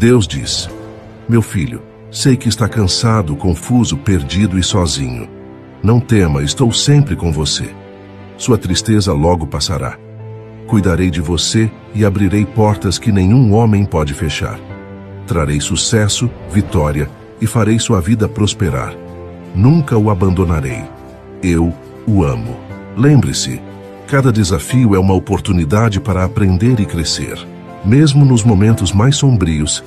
Deus diz: meu filho, sei que está cansado, confuso, perdido e sozinho. Não tema, estou sempre com você. Sua tristeza logo passará. Cuidarei de você e abrirei portas que nenhum homem pode fechar. Trarei sucesso, vitória e farei sua vida prosperar. Nunca o abandonarei. Eu o amo. Lembre-se, cada desafio é uma oportunidade para aprender e crescer. Mesmo nos momentos mais sombrios,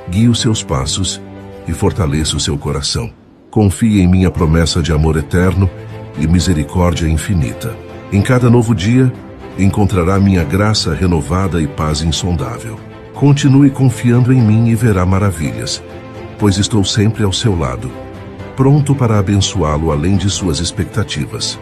guie os seus passos e fortaleça o seu coração. Confie em minha promessa de amor eterno e misericórdia infinita. Em cada novo dia, encontrará minha graça renovada e paz insondável. Continue confiando em mim e verá maravilhas, pois estou sempre ao seu lado, pronto para abençoá-lo além de suas expectativas.